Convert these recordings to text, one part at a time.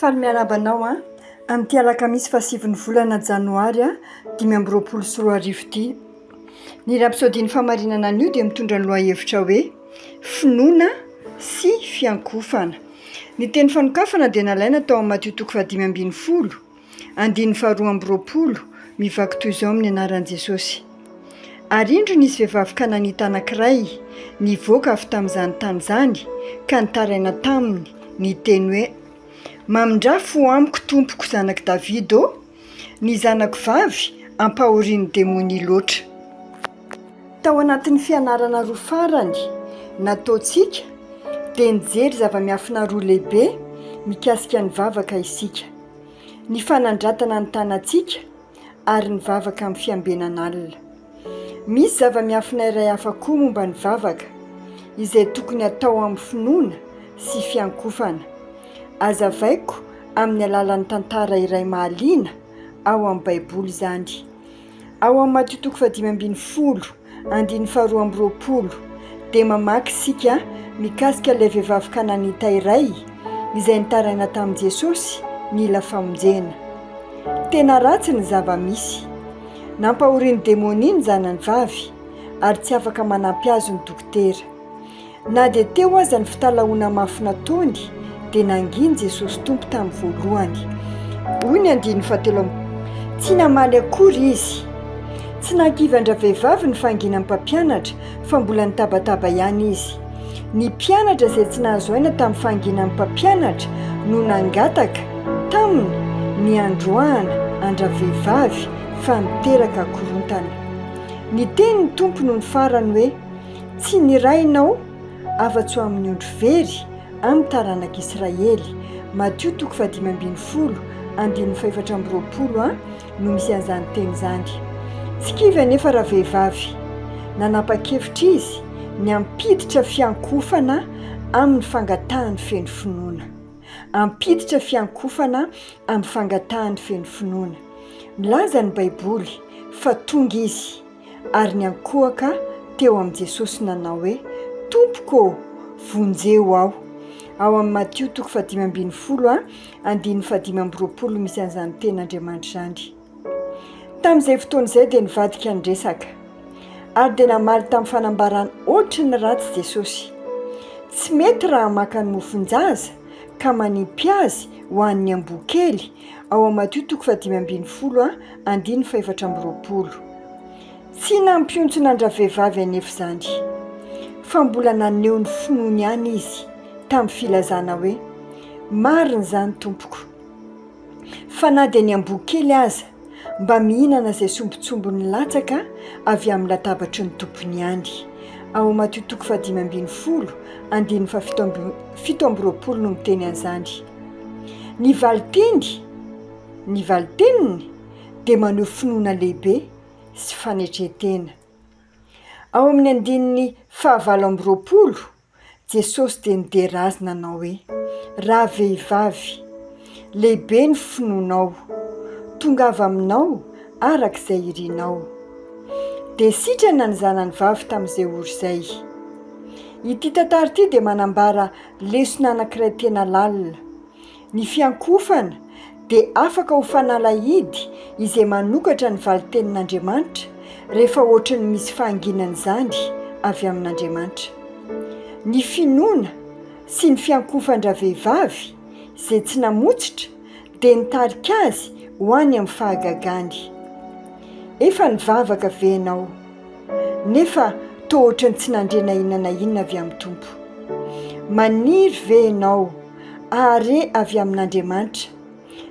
Faly miarabanao amin'ity alakamisy fahasivy ny volana janoary 2024 ity. Ny rapsodin'ny famarinana an'io dia mitondra ny lohahevitra hoe finoana sy fiankofana. Ny teny fanokafana dia nalaina tao amin'ny Matio 5:20, andininy 2:20 mivaky toy izao amin'ny anaran'i Jesosy. Arindro nisy vehivavy kananita anankiray nivoaka avy tamin'izany tany izany ka nitaraina taminy ny teny hoe: "Mamindrafo amiko tompoko zanak'i Davidy ny zanako vavy ampahorian'ny démonie loatra." Tao anatin'ny fianarana roa farany nataontsika dia nijery zava-miafina roa lehibe mikasika ny vavaka isika: ny fanandratana ny tanantsika ary ny vavaka amin'ny fiambenan'alina. Misy zava-miafina iray hafa koa momba ny vavaka izay tokony atao amin'ny finoana sy fiankofana. Azavaiko amin'ny alalan'ny tantara iray mahaliana ao amin'ny Baiboly izany. Ao amin'ny Matio 5:20, andininy 2:20 dia mamaky isika mikasika ilay vehivavy kananita iray izay nitaraina tamin'i Jesosy mila famonjena. Tena ratsy ny zava-misy. Nampahorian'ny démonie ny zanany vavy ary tsy afaka manampy azy ny dokotera. Na dia teo aza ny fitalahoana mafy nataony dia nangiany Jesosy tompo tamin'ny voalohany. Hoy ny andininy 7: "Tsy namaly akory izy, tsy nankivandra vehivavy ny fanginan'ny mpampianatra fa mbola nitabataba ihany izy. Ny mpianatra izay tsy nahazoaina tamin'ny fanginan'ny mpampianatra no nangataka taminy ny androahana andra-vehivavy fa niteraka korontana." Ny tenin'ny tompo no ny farany hoe: "Tsy nirainao afa-tsy ho amin'ny ondro very amin'ny taranak'Israely." Matio 5:20, andininy 4:20 no misy an'izany teny izany. Tsy kivy anefa raha vehivavy nanapa-kevitra izy ny ampiditra fiankofana amin'ny fangatahany feno finoana. Ampiditra fiankofana amin'ny fangatahany feno finoana. Milaza ny Baiboly fa tonga izy ary niankohaka teo amin'i Jesosy nanao hoe: "Tompoko, vonjeo aho." Ao amin'ny Matio 5:20, andininy 5:20 misy an'izany ten'Andriamanitra izany. Tamin'izay fotoana izay dia nivadika niresaka ary dia namaly tamin'ny fanambarany ohatry ny ratsy Jesosy. Tsy mety raha maka ny mofon-jaza ka manimpy azy ho an'ny amboa-kely. Ao amin'ny Matio 5:20, andininy 4:20. Tsy nampiontsona andra-vehivavy anefa izany, fa mbola naneho ny finoany ihany izy tamin'ny filazana hoe: "Marina izany tompoko." Fa na dia ny amboa-kely aza mba mihinana izay sombitsombiny latsaka avy amin'ny latabatry ny tompony ihany. Ao Matio 5:20, andininy 7:20 no miteny an'izany. Ny valiteniny dia maneho finoana lehibe sy fanetretena. Ao amin'ny andininy 9:20 Jesosy dia nidera azy nanao hoe: "Raha vehivavy, lehibe ny finoanao, tongava aminao araka izay irianao." Dia sitrana ny zanany vavy tamin'izay ora izay. Ity tantara ity dia manambara lesona anankiray tena lalina. Ny fiankofana dia afaka ho fanalahidy izay manokatra ny valitenin'Andriamanitra rehefa ohatran'ny misy fahanginana izany avy amin'Andriamanitra. Ny finoana sy ny fiankofan-dra-vehivavy izay tsy namotsitra dia nitarika azy ho any amin'ny fahagagany. Efa nivavaka ve ianao? Nefa toa ohatrany tsy nandrena inona na inona avy amin'ny tompo. Maniry ve ianao ahare avy amin'Andriamanitra?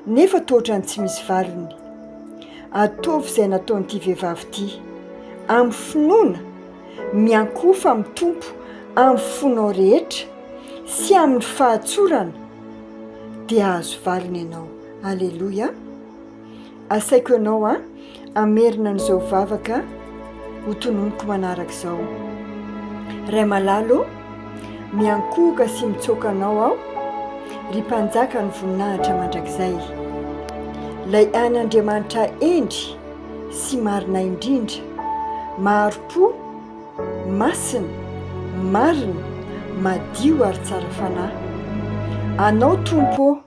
Nefa toa ohatrany tsy misy valiny. Ataovy izay nataon'ity vehivavy ity, amin'ny finoana, miankofa amin'ny tompo amin'ny fonao rehetra sy amin'ny fahatsorana, dia azo valiny ianao. Aleloia! Asaiko ianao amerina an'izao vavaka ho tononoko manaraka izao. Ray malalo, miankohaka sy mitsoaka anao aho ry mpanjaka ny voninahitra mandrakizay. Lay an'Andriamanitra endry sy marina indrindra, maharo-po, masina, marina, madio ary tsara fanahy. Anao tompo